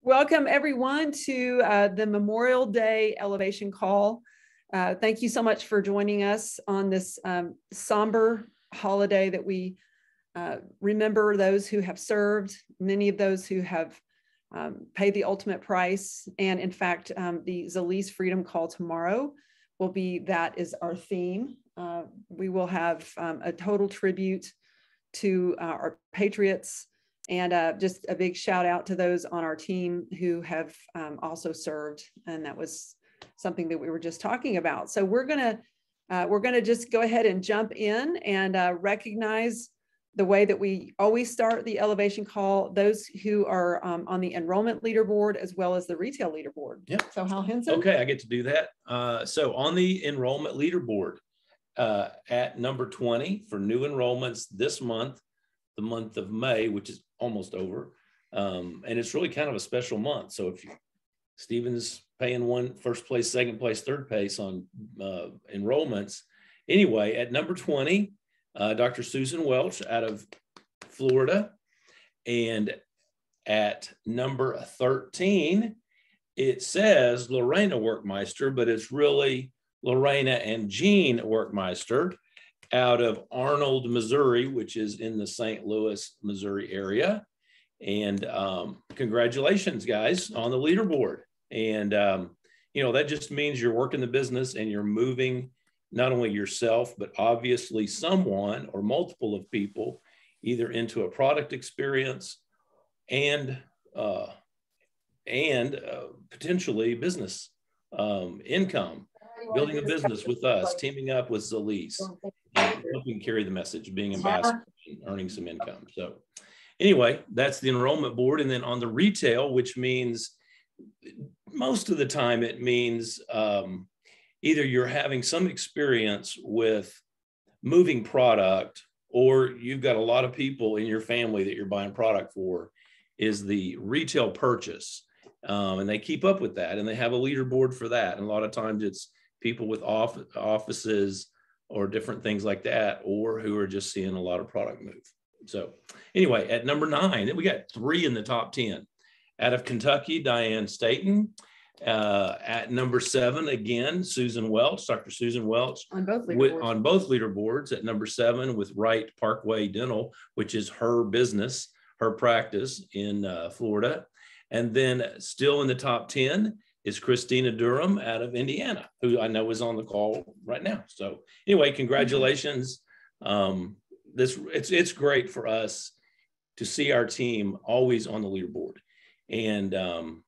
Welcome everyone to the Memorial Day Elevation Call. Thank you so much for joining us on this somber holiday that we remember those who have served, many of those who have paid the ultimate price. And in fact, the Zalise Freedom Call tomorrow will be, that is our theme. We will have a total tribute to our patriots, and just a big shout out to those on our team who have also served. And that was something that we were just talking about. So we're gonna just go ahead and jump in and recognize the way that we always start the elevation call, those who are on the enrollment leaderboard as well as the retail leaderboard. Yeah. So Hal Henson. Okay, I get to do that. So on the enrollment leaderboard at number 20 for new enrollments this month, the month of May, which is almost over. And it's really kind of a special month. So if Stephen's paying first place, second place, third place on enrollments. Anyway, at number 20, Dr. Susan Welch out of Florida. And at number 13, it says Lorena Werkmeister, but it's really Lorena and Jean Werkmeister out of Arnold, Missouri, which is in the St. Louis, Missouri area. And congratulations, guys, on the leaderboard. And, you know, that just means you're working the business and you're moving not only yourself, but obviously someone or multiple of people either into a product experience and potentially business income, building a business with us, teaming up with Zalise, and helping carry the message, being ambassador, and earning some income. So anyway, that's the enrollment board. And then on the retail, which means most of the time it means either you're having some experience with moving product, or you've got a lot of people in your family that you're buying product for, is the retail purchase. And they keep up with that, and they have a leaderboard for that. And a lot of times it's people with offices or different things like that, or who are just seeing a lot of product move. So anyway, at number 9, we got 3 in the top 10. Out of Kentucky, Diane Staten. At number 7, again, Susan Welch, Dr. Susan Welch. On both leaderboards. On both leaderboards at number 7 with Wright Parkway Dental, which is her business, her practice in Florida. And then still in the top 10 is Christina Durham out of Indiana, who I know is on the call right now. So anyway, congratulations. It's great for us to see our team always on the leaderboard, and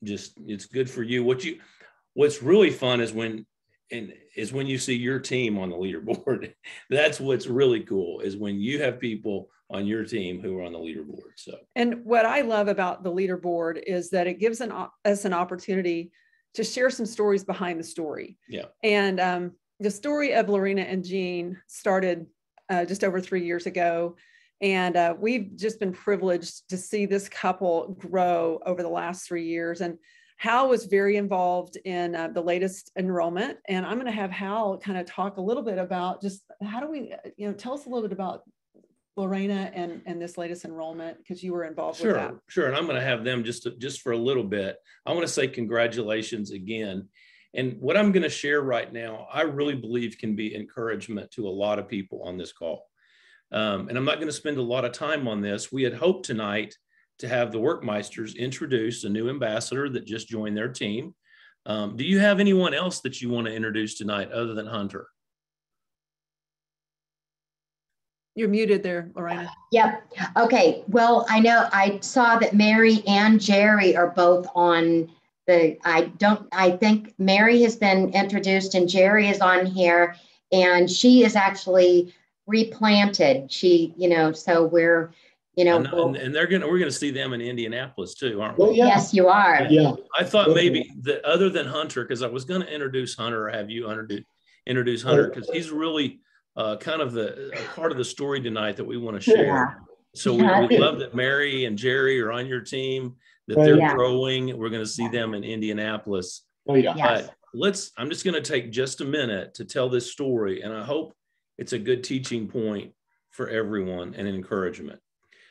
just it's good for you. What's really fun is when you see your team on the leaderboard. That's what's really cool, is when you have people on your team who are on the leaderboard. So, and what I love about the leaderboard is that it gives us an opportunity to share some stories behind the story. Yeah. And the story of Lorena and Jean started just over 3 years ago. And we've just been privileged to see this couple grow over the last 3 years. And Hal was very involved in the latest enrollment. And I'm going to have Hal kind of talk a little bit about just how do we, tell us a little bit about Lorena and this latest enrollment, because you were involved with that. Sure. And I'm going to have them just for a little bit. I want to say congratulations again. And what I'm going to share right now, I really believe can be encouragement to a lot of people on this call. And I'm not going to spend a lot of time on this. We had hoped tonight to have the Werkmeisters introduce a new ambassador that just joined their team. Do you have anyone else that you want to introduce tonight other than Hunter? You're muted there, Lorena. Yep. Okay. Well, I saw that Mary and Jerry are both on I think Mary has been introduced and Jerry is on here, and she is actually replanted. She, so we're, and we're going to see them in Indianapolis too, aren't we? Well, yeah. Yes, you are. Yeah. I thought maybe that other than Hunter, because I was going to introduce Hunter, or have you introduce Hunter, because he's really kind of a part of the story tonight that we want to share. Yeah. So we love that Mary and Jerry are on your team, that they're growing. We're going to see them in Indianapolis. Oh, yeah. Yes. I'm just going to take just a minute to tell this story, and I hope it's a good teaching point for everyone and encouragement.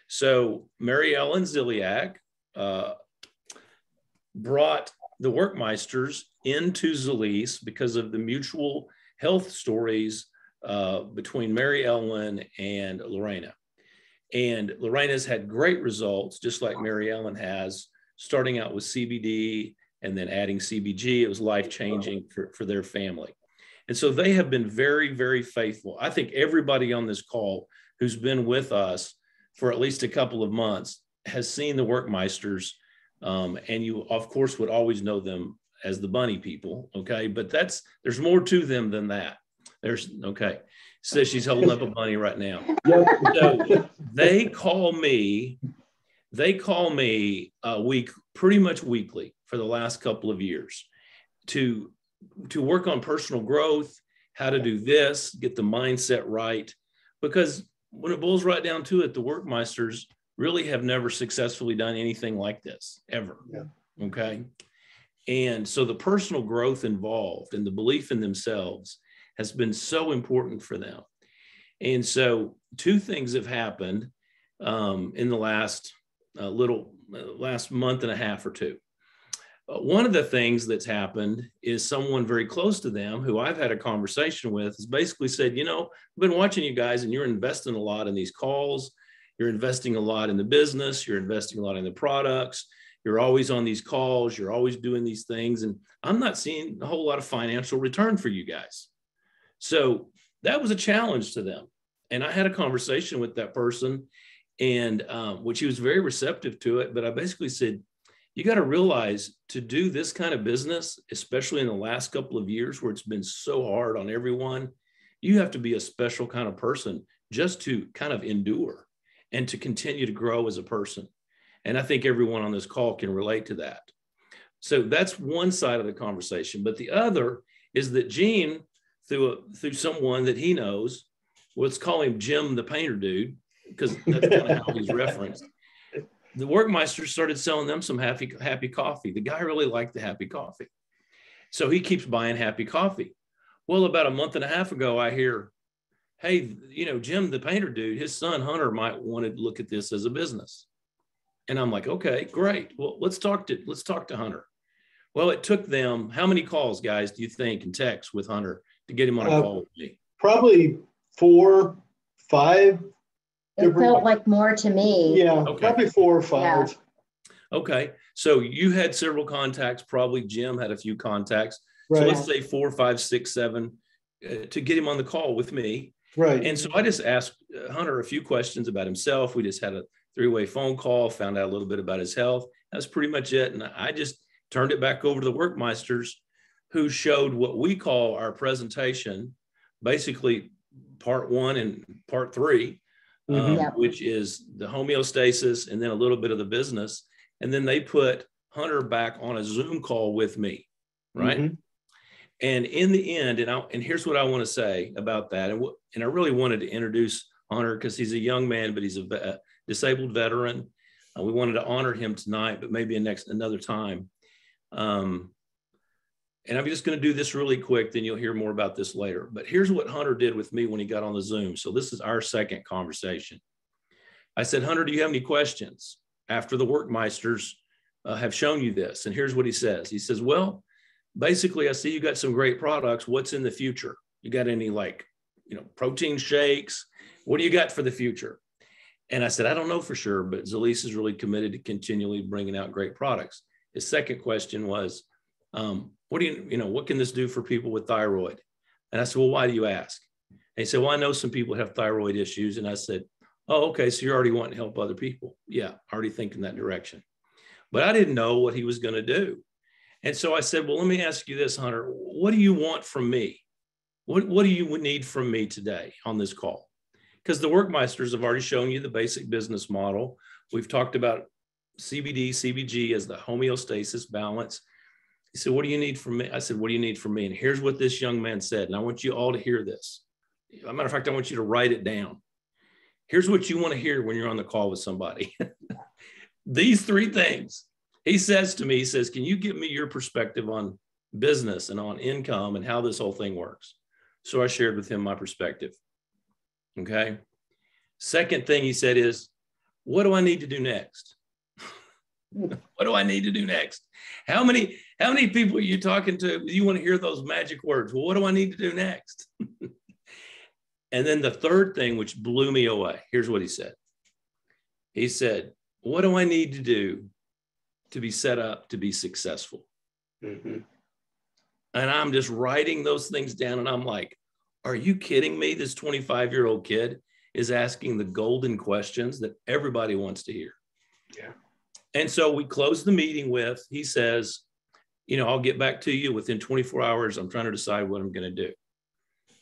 So Mary Ellen Ziliak brought the Werkmeisters into Zalise because of the mutual health stories between Mary Ellen and Lorena. And Lorena's had great results, just like Mary Ellen has, starting out with CBD and then adding CBG. It was life-changing for their family. And so they have been very, very faithful. I think everybody on this call who's been with us for at least a couple of months has seen the Werkmeisters. And you, of course, would always know them as the bunny people, okay? But there's more to them than that. Okay. Says she's holding up a bunny right now. So they call me pretty much weekly for the last couple of years to work on personal growth, how to do this, get the mindset right. Because when it boils right down to it, the Werkmeisters really have never successfully done anything like this ever. Yeah. Okay. And so the personal growth involved and the belief in themselves has been so important for them. And so two things have happened in the last last month and a half or two. One of the things that's happened is someone very close to them who I've had a conversation with has basically said, you know, I've been watching you guys and you're investing a lot in these calls. You're investing a lot in the business. You're investing a lot in the products. You're always on these calls. You're always doing these things. And I'm not seeing a whole lot of financial return for you guys. So that was a challenge to them. And I had a conversation with that person, and which he was very receptive to it. But I basically said, you got to realize to do this kind of business, especially in the last couple of years where it's been so hard on everyone, you have to be a special kind of person just to kind of endure and to continue to grow as a person. And I think everyone on this call can relate to that. So that's one side of the conversation. But the other is that Gene, through someone that he knows, let's call him Jim the painter dude, because that's kind of how he's referenced. The Werkmeisters started selling them some happy coffee. The guy really liked the happy coffee. So he keeps buying happy coffee. Well, about a month and a half ago, I hear, hey, you know, Jim, the painter dude, his son Hunter might want to look at this as a business. And I'm like, okay, great. Well, let's talk to Hunter. Well, it took them, how many calls, guys, do you think, and texts with Hunter to get him on a call with me? Probably 4, 5. It felt like more to me. Yeah, okay. Probably 4 or 5. Yeah. Okay, so you had several contacts. Probably Jim had a few contacts. Right. So let's say 4, 5, 6, 7 to get him on the call with me. Right. And so I just asked Hunter a few questions about himself. We just had a 3-way phone call, found out a little bit about his health. That's pretty much it. And I just turned it back over to the Werkmeisters, who showed what we call our presentation, basically part 1 and part 3. Which is the homeostasis and then a little bit of the business. And then they put Hunter back on a Zoom call with me, right? Mm-hmm. And in the end, and here's what I want to say about that. And I really wanted to introduce Hunter because he's a young man, but he's a disabled veteran. We wanted to honor him tonight, but maybe another time. And I'm just going to do this really quick, then you'll hear more about this later. But here's what Hunter did with me when he got on the Zoom. So this is our second conversation. I said, Hunter, do you have any questions after the Werkmeisters have shown you this? And here's what he says. He says, well, basically, I see you got some great products. What's in the future? You got any protein shakes? What do you got for the future? And I said, I don't know for sure, but Zalise is really committed to continually bringing out great products. His second question was, what can this do for people with thyroid? And I said, well, why do you ask? And he said, well, I know some people have thyroid issues. And I said, oh, okay. So you're already wanting to help other people. Yeah. Already thinking that direction, but I didn't know what he was going to do. And so I said, well, let me ask you this, Hunter, what do you want from me? What do you need from me today on this call? Because the Werkmeisters have already shown you the basic business model. We've talked about CBD, CBG as the homeostasis balance. He said, what do you need from me? I said, what do you need from me? And here's what this young man said. And I want you all to hear this. As a matter of fact, I want you to write it down. Here's what you want to hear when you're on the call with somebody. These 3 things. He says to me, he says, can you give me your perspective on business and on income and how this whole thing works? So I shared with him my perspective. Okay. Second thing he said is, what do I need to do next? What do I need to do next? How many people are you talking to? You want to hear those magic words? Well, what do I need to do next? And then the third thing, which blew me away, here's what he said. He said, what do I need to do to be set up to be successful? Mm-hmm. And I'm just writing those things down. And I'm like, are you kidding me? This 25-year-old kid is asking the golden questions that everybody wants to hear. Yeah. And so we closed the meeting with, he says, I'll get back to you within 24 hours. I'm trying to decide what I'm going to do.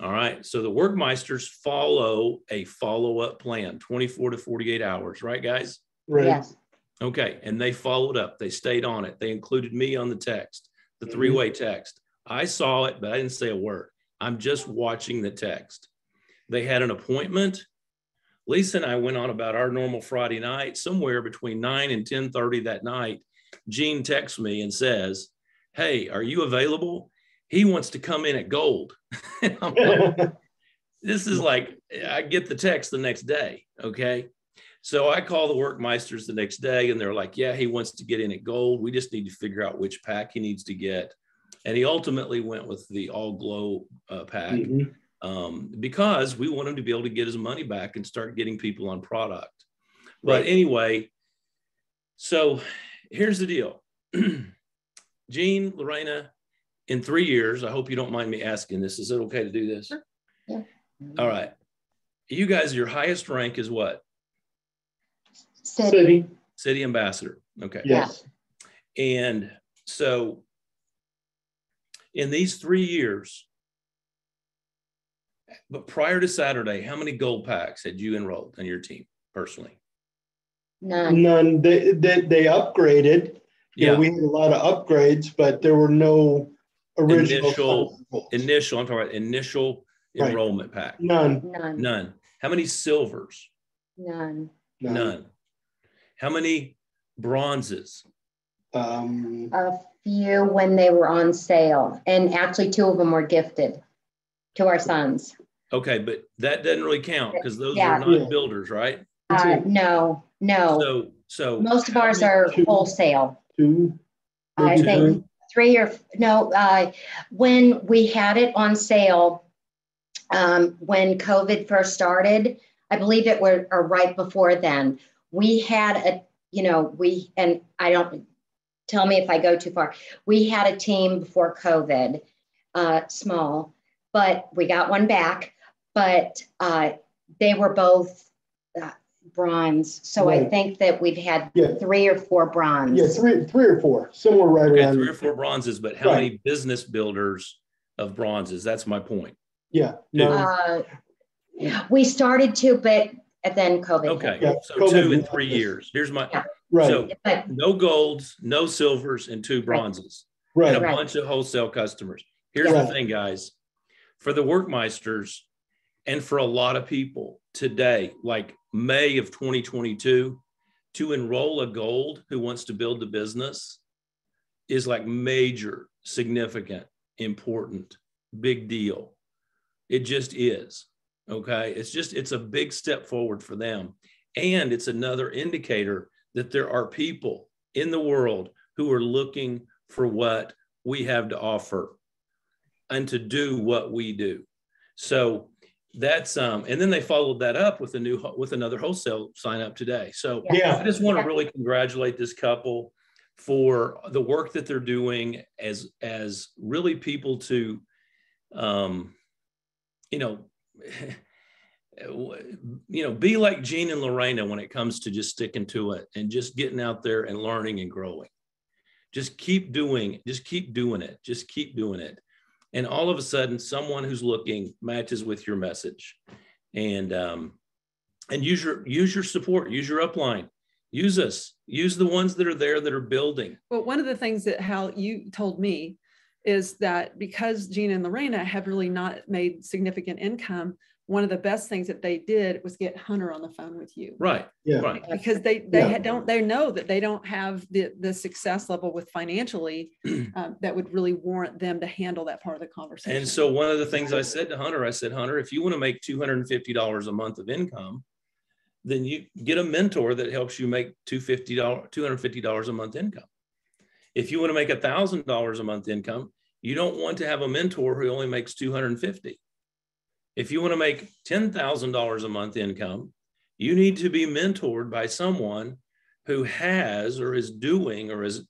All right. So the Werkmeisters follow a follow-up plan, 24 to 48 hours, right, guys? Right. Yes. Okay. And they followed up. They stayed on it. They included me on the text, the three-way text. I saw it, but I didn't say a word. I'm just watching the text. They had an appointment. Lisa and I went on about our normal Friday night. Somewhere between 9 and 10:30 that night, Gene texts me and says, hey, are you available? He wants to come in at gold. And I'm like, this is like, I get the text the next day. Okay. So I call the Werkmeisters the next day and they're like, yeah, he wants to get in at gold. We just need to figure out which pack he needs to get. And he ultimately went with the all glow pack. Mm-hmm. Because we want him to be able to get his money back and start getting people on product. But anyway, so here's the deal. Gene, Lorena, in 3 years, I hope you don't mind me asking this. Is it okay to do this? Sure. Yeah. All right. You guys, your highest rank is what? City ambassador. Okay. Yes. And so in these 3 years, but prior to Saturday, how many gold packs had you enrolled on your team personally? None. They upgraded. Yeah. We had a lot of upgrades, but there were no original. Initial. I'm talking about initial enrollment pack. None. How many silvers? None. How many bronzes? A few when they were on sale, and actually 2 of them were gifted to our sons. Okay, but that doesn't really count because those are not builders, right? No. So most of ours are wholesale. 2. I think 3 or no. When we had it on sale, when COVID first started, I believe it were or right before then, we had and I don't, tell me if I go too far. We had a team before COVID, small, but we got one back, but they were both bronze. So I think that we've had 3 or 4 bronze. Yeah, three or four, somewhere right around. 3 or 4 bronzes, but how many business builders of bronzes? That's my point. Yeah. We started to, but then COVID. Okay, Yeah, so COVID 2 in 3 years. Here's my, right. So no golds, no silvers, and 2 bronzes. Right. And a bunch of wholesale customers. Here's the thing, guys. For the Werkmeisters and for a lot of people today, like May of 2022, to enroll a gold who wants to build the business is like major, significant, important, big deal. It just is. Okay. It's a big step forward for them. And it's another indicator that there are people in the world who are looking for what we have to offer and to do what we do. So that's and then they followed that up with another wholesale sign up today. So I just want to really congratulate this couple for the work that they're doing as really people to be like Gene and Lorena when it comes to just sticking to it and just getting out there and learning and growing. Just keep doing it. And all of a sudden, someone who's looking matches with your message, and use your support, use your upline, use us, use the ones that are there that are building. Well, one of the things that Hal, you told me is that because Gina and Lorena have really not made significant income, one of the best things that they did was get Hunter on the phone with you. Right. Yeah. Right. Because they know that they don't have the success level with financially that would really warrant them to handle that part of the conversation. And so one of the things I said to Hunter, Hunter, if you want to make $250 a month of income, then you get a mentor that helps you make $250 a month income. If you want to make $1,000 a month income, you don't want to have a mentor who only makes $250. If you want to make $10,000 a month income, you need to be mentored by someone who has or is doing or has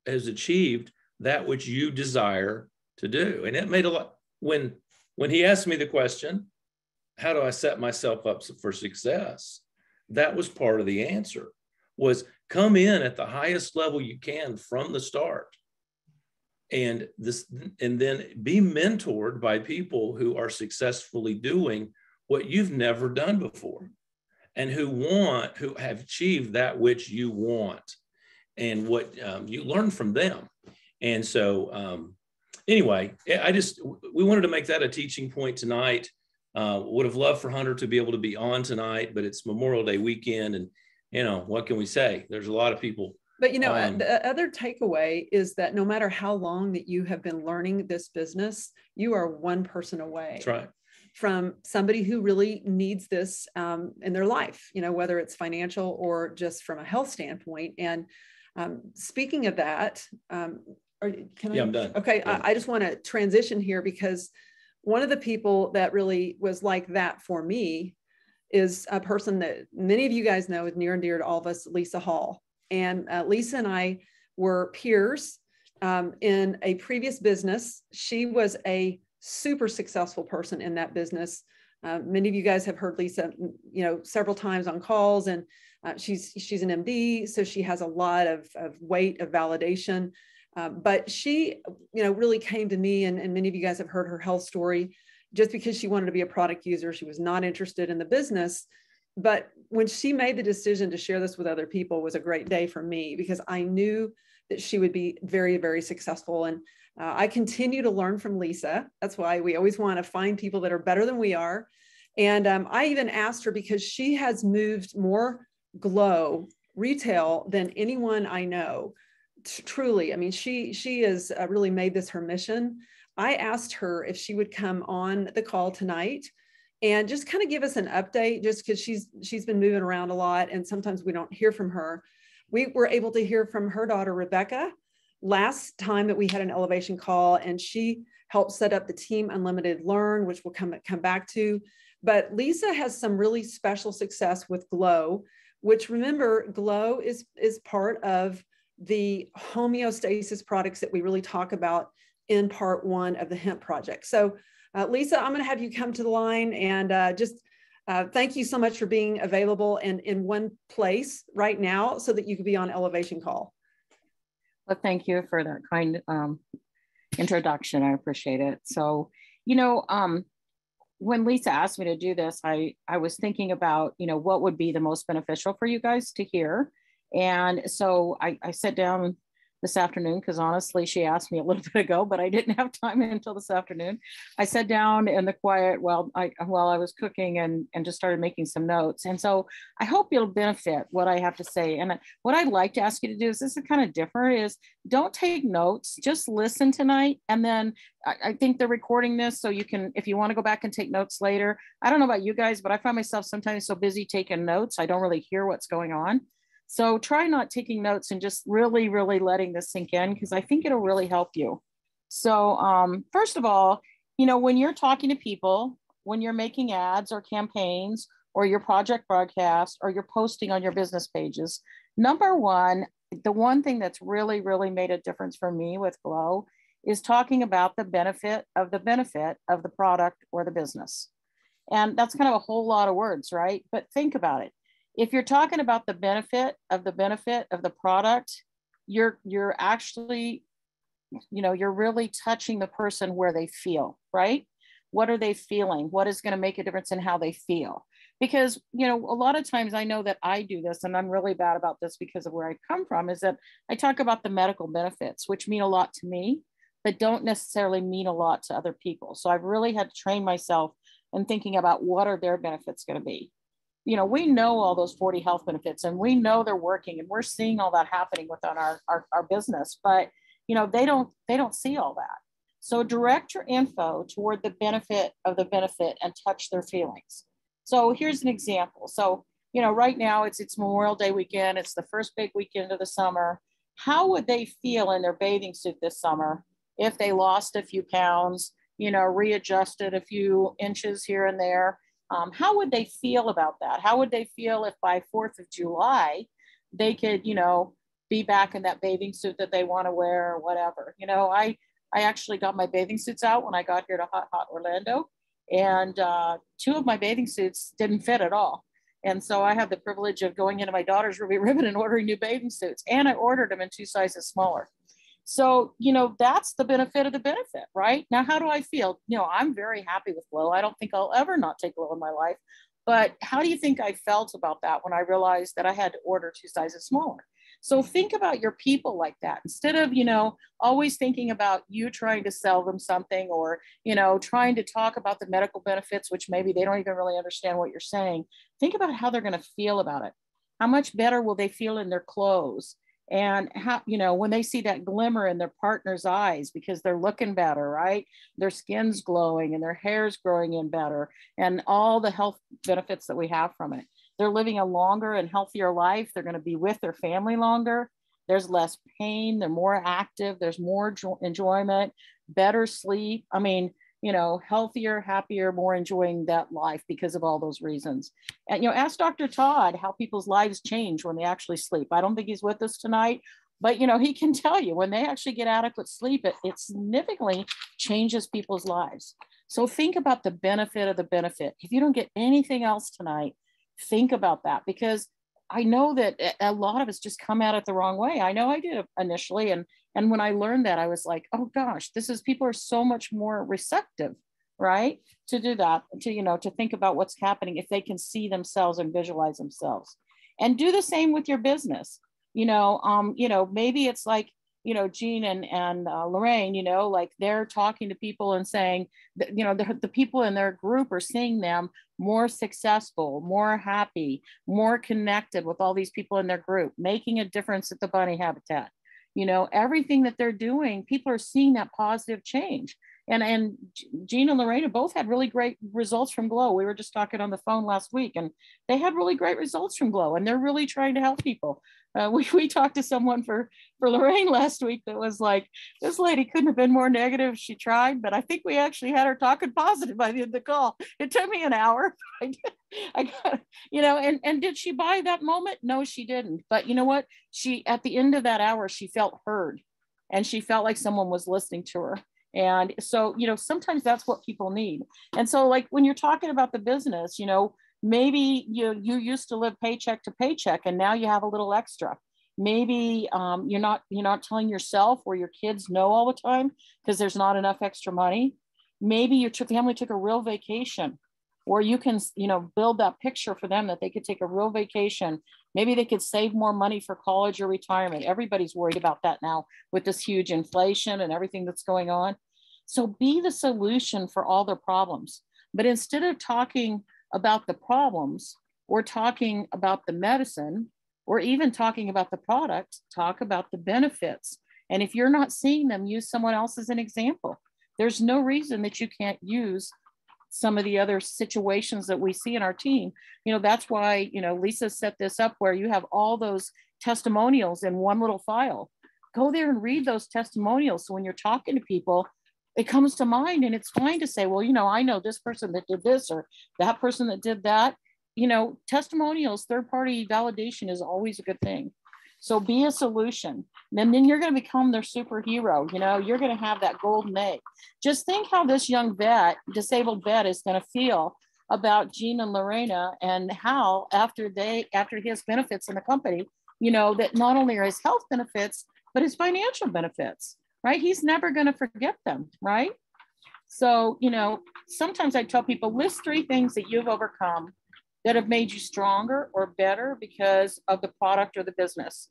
achieved that which you desire to do. And it made a lot, when he asked me the question, how do I set myself up for success? That was part of the answer, was come in at the highest level you can from the start. And then be mentored by people who are successfully doing what you've never done before, and who have achieved that which you want, and what you learn from them. And so anyway, we wanted to make that a teaching point tonight. Would have loved for Hunter to be able to be on tonight, but it's Memorial Day weekend, and what can we say? There's a lot of people. But the other takeaway is that no matter how long that you have been learning this business, you are one person away. That's right. From somebody who really needs this in their life, whether it's financial or just from a health standpoint. And speaking of that, I'm done. Okay, yeah. I just want to transition here, because one of the people that really was like that for me is a person that many of you guys know is near and dear to all of us, Lisa Hall. And Lisa and I were peers in a previous business. She was a super successful person in that business. Many of you guys have heard Lisa, several times on calls, and she's an MD, so she has a lot of weight of validation. But she, really came to me, and many of you guys have heard her health story, just because she wanted to be a product user. She was not interested in the business. But when she made the decision to share this with other people, was a great day for me, because I knew that she would be very, very successful. And I continue to learn from Lisa. That's why we always want to find people that are better than we are. And I even asked her, because she has moved more Glow retail than anyone I know. Truly, I mean, she has really made this her mission. I asked her if she would come on the call tonight and just kind of give us an update, just because she's been moving around a lot, and sometimes we don't hear from her. We were able to hear from her daughter, Rebecca, last time that we had an elevation call, and she helped set up the Team Unlimited Learn, which we'll come back to. But Lisa has some really special success with Glow, which, remember, Glow is part of the homeostasis products that we really talk about in part 1 of the hemp project. So Lisa, I'm going to have you come to the line, and just thank you so much for being available and in one place right now so that you could be on elevation call. Well, thank you for that kind introduction. I appreciate it. So, when Lisa asked me to do this, I was thinking about, what would be the most beneficial for you guys to hear. And so I sat down this afternoon, because honestly, she asked me a little bit ago, but I didn't have time until this afternoon. I sat down in the quiet while I was cooking and just started making some notes. And so I hope you'll benefit what I have to say. And what I'd like to ask you to do is, this is kind of different, is don't take notes, just listen tonight. And then I think they're recording this, so you can, if you want to go back and take notes later. I don't know about you guys, but I find myself sometimes so busy taking notes, I don't really hear what's going on. So try not taking notes and just really, really letting this sink in, because I think it'll really help you. So first of all, when you're talking to people, when you're making ads or campaigns, or your project broadcast, or you're posting on your business pages, number one, the one thing that's really, really made a difference for me with Glow is talking about the benefit of the product or the business. And that's kind of a whole lot of words, right? But think about it. If you're talking about the benefit of the product, you're actually, you're really touching the person where they feel, right? What are they feeling? What is going to make a difference in how they feel? Because, a lot of times I know that I do this, and I'm really bad about this because of where I come from, is that I talk about the medical benefits, which mean a lot to me, but don't necessarily mean a lot to other people. So I've really had to train myself in thinking about what are their benefits going to be. We know all those 40 health benefits, and we know they're working, and we're seeing all that happening within our business, but they don't see all that. So direct your info toward the benefit of the benefit and touch their feelings. So here's an example. So, you know, right now it's Memorial Day weekend. It's the first big weekend of the summer. How would they feel in their bathing suit this summer if they lost a few pounds, you know, readjusted a few inches here and there? How would they feel about that? How would they feel if by 4th of July, they could, you know, be back in that bathing suit that they want to wear or whatever? You know, I actually got my bathing suits out when I got here to hot Orlando, and 2 of my bathing suits didn't fit at all. And so I have the privilege of going into my daughter's Ruby Ribbon and ordering new bathing suits. And I ordered them in 2 sizes smaller. So, you know, that's the benefit of the benefit, right? Now, how do I feel? You know, I'm very happy with Glow. I don't think I'll ever not take Glow in my life. But how do you think I felt about that when I realized that I had to order 2 sizes smaller? So think about your people like that. Instead of, you know, always thinking about you trying to sell them something, or, you know, trying to talk about the medical benefits, which maybe they don't even really understand what you're saying. Think about how they're going to feel about it. How much better will they feel in their clothes? And how, you know, when they see that glimmer in their partner's eyes because they're looking better, right? Their skin's glowing and their hair's growing in better, and all the health benefits that we have from it. They're living a longer and healthier life. They're going to be with their family longer. There's less pain. They're more active. There's more enjoyment, better sleep. I mean, you know, healthier, happier, more enjoying that life because of all those reasons. And, you know, ask Dr. Todd how people's lives change when they actually sleep. I don't think he's with us tonight, but, you know, he can tell you when they actually get adequate sleep, it significantly changes people's lives. So think about the benefit of the benefit. If you don't get anything else tonight, think about that, because I know that a lot of us just come at it the wrong way. I know I did initially. And when I learned that, I was like, oh gosh, people are so much more receptive, right? To do that, to, you know, to think about what's happening if they can see themselves and visualize themselves. And do the same with your business. You know, maybe it's like, you know, Jean and Lorraine, you know, like they're talking to people and saying that, you know, the people in their group are seeing them more successful, more happy, more connected with all these people in their group, making a difference at the bunny habitat. You know, everything that they're doing, people are seeing that positive change. And Jean and Lorena both had really great results from Glow. We were just talking on the phone last week, and they had really great results from Glow, and they're really trying to help people. We talked to someone for Lorraine last week that was like, this lady couldn't have been more negative. She tried, but I think we actually had her talking positive by the end of the call. It took me an hour. I got, you know, and did she buy that moment? No, she didn't. But you know what? At the end of that hour, she felt heard, and she felt like someone was listening to her. And so, you know, sometimes that's what people need. And so, like, when you're talking about the business, you know, maybe you used to live paycheck to paycheck, and now you have a little extra. Maybe you're not telling yourself or your kids no all the time because there's not enough extra money. Maybe your family took a real vacation, or you can, you know, build that picture for them that they could take a real vacation. Maybe they could save more money for college or retirement. Everybody's worried about that now with this huge inflation and everything that's going on. So be the solution for all their problems. But instead of talking about the problems, or talking about the medicine, or even talking about the product, talk about the benefits. And if you're not seeing them, use someone else as an example. There's no reason that you can't use some of the other situations that we see in our team. You know, that's why, you know, Lisa set this up where you have all those testimonials in one little file. Go there and read those testimonials. So when you're talking to people, it comes to mind, and it's fine to say, well, you know, I know this person that did this, or that person that did that. You know, testimonials, third-party validation is always a good thing. So be a solution. And then you're going to become their superhero. You know, you're going to have that golden egg. Just think how this young disabled vet is going to feel about Jean and Lorena, and how after his benefits in the company, you know, that not only are his health benefits, but his financial benefits, right? He's never going to forget them, right? So, you know, sometimes I tell people, list 3 things that you've overcome that have made you stronger or better because of the product or the business.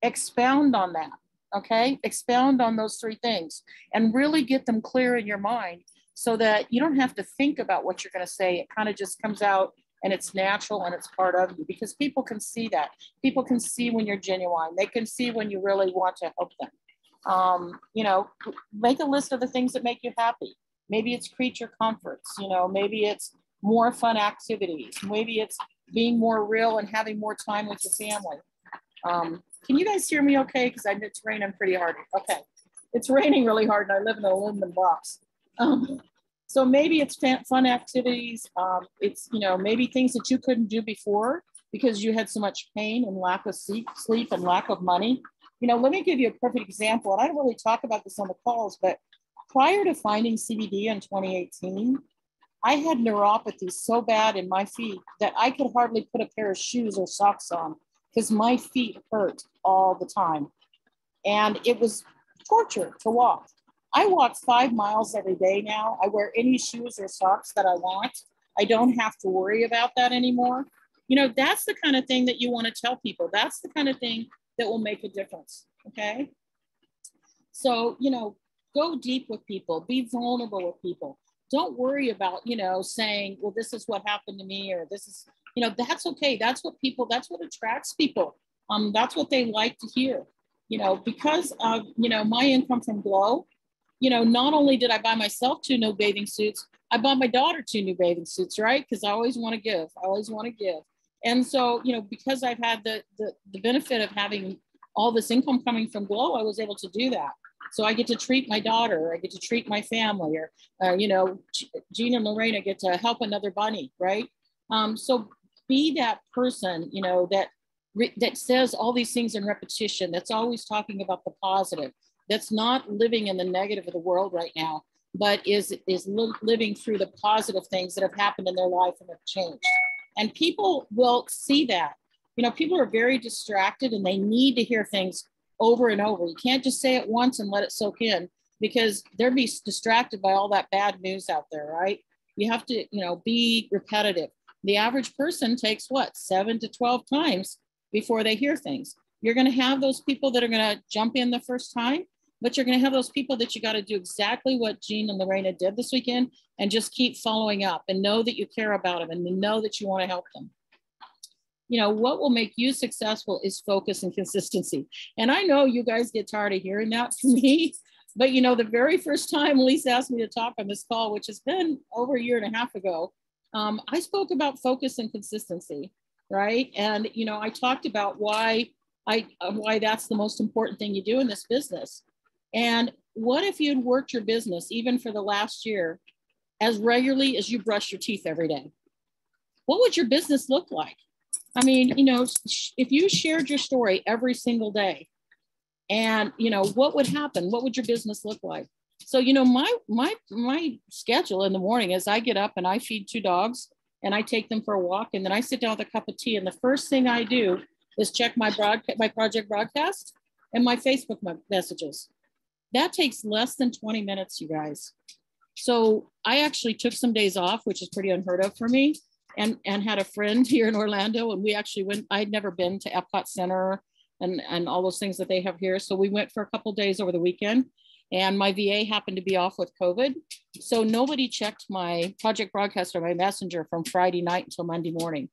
Expound on that, okay? Expound on those 3 things and really get them clear in your mind so that you don't have to think about what you're going to say. It kind of just comes out and it's natural and it's part of you, because people can see that. People can see when you're genuine. They can see when you really want to help them. You know, make a list of the things that make you happy. Maybe it's creature comforts, you know, maybe it's more fun activities. Maybe it's being more real and having more time with your family. Can you guys hear me okay? Because it's raining pretty hard. Okay. It's raining really hard and I live in an aluminum box. So maybe it's fun activities. It's, you know, maybe things that you couldn't do before because you had so much pain and lack of sleep and lack of money. You know, let me give you a perfect example. And I don't really talk about this on the calls, but prior to finding CBD in 2018, I had neuropathy so bad in my feet that I could hardly put a pair of shoes or socks on because my feet hurt all the time. And it was torture to walk. I walk 5 miles every day now. I wear any shoes or socks that I want. I don't have to worry about that anymore. You know, that's the kind of thing that you want to tell people. That's the kind of thing that will make a difference, okay? So, you know, go deep with people, be vulnerable with people. Don't worry about, you know, saying, well, this is what happened to me, or this is, you know, that's okay. That's what attracts people. That's what they like to hear, you know, because of, you know, my income from Glow, you know, not only did I buy myself 2 new bathing suits, I bought my daughter 2 new bathing suits, right? Because I always want to give. I always want to give. And so, you know, because I've had the benefit of having all this income coming from Glow, I was able to do that. So I get to treat my daughter, I get to treat my family, or, you know, Jean and Lorena get to help another bunny, right? So be that person, you know, that says all these things in repetition, that's always talking about the positive, that's not living in the negative of the world right now, but is living through the positive things that have happened in their life and have changed. And people will see that. You know, people are very distracted and they need to hear things over and over. You can't just say it once and let it soak in, because they'll be distracted by all that bad news out there, right? You have to, you know, be repetitive. The average person takes what, 7 to 12 times before they hear things. You're going to have those people that are going to jump in the first time, but you're going to have those people that you got to do exactly what Jean and Lorena did this weekend and just keep following up and know that you care about them and know that you want to help them. You know, what will make you successful is focus and consistency. And I know you guys get tired of hearing that from me, but you know, the very first time Lisa asked me to talk on this call, which has been over a year and a half ago, I spoke about focus and consistency, right? And, you know, I talked about why that's the most important thing you do in this business. And what if you'd worked your business, even for the last year, as regularly as you brush your teeth every day? What would your business look like? I mean, you know, if you shared your story every single day, and, you know, what would happen? What would your business look like? So, you know, my schedule in the morning is I get up and I feed 2 dogs and I take them for a walk, and then I sit down with a cup of tea. And the first thing I do is check my project broadcast and my Facebook messages. That takes less than 20 minutes, you guys. So I actually took some days off, which is pretty unheard of for me, and had a friend here in Orlando, and we actually went. I'd never been to Epcot Center and all those things that they have here. So we went for a couple of days over the weekend, and my VA happened to be off with COVID. So nobody checked my project broadcast or my messenger from Friday night until Monday morning.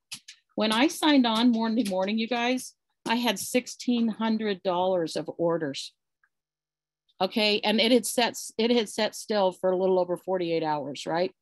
When I signed on Monday morning, you guys, I had $1,600 of orders. Okay, and it had set still for a little over 48 hours, right?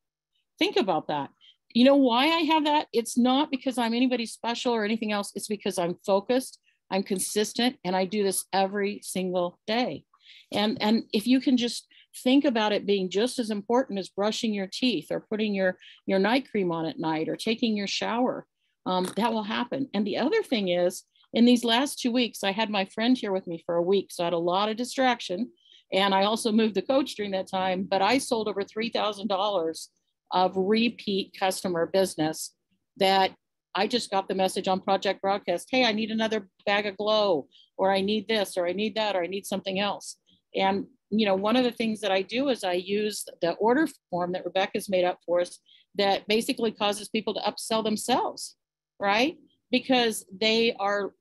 Think about that. You know why I have that? It's not because I'm anybody special or anything else. It's because I'm focused, I'm consistent, and I do this every single day. And if you can just think about it being just as important as brushing your teeth or putting your night cream on at night or taking your shower, that will happen. And the other thing is, in these last 2 weeks, I had my friend here with me for a week, so I had a lot of distraction. And I also moved the coach during that time, but I sold over $3,000 of repeat customer business that I just got the message on Project Broadcast, hey, I need another bag of Glow, or I need this, or I need that, or I need something else. And, you know, one of the things that I do is I use the order form that Rebecca's made up for us that basically causes people to upsell themselves, right? Because they are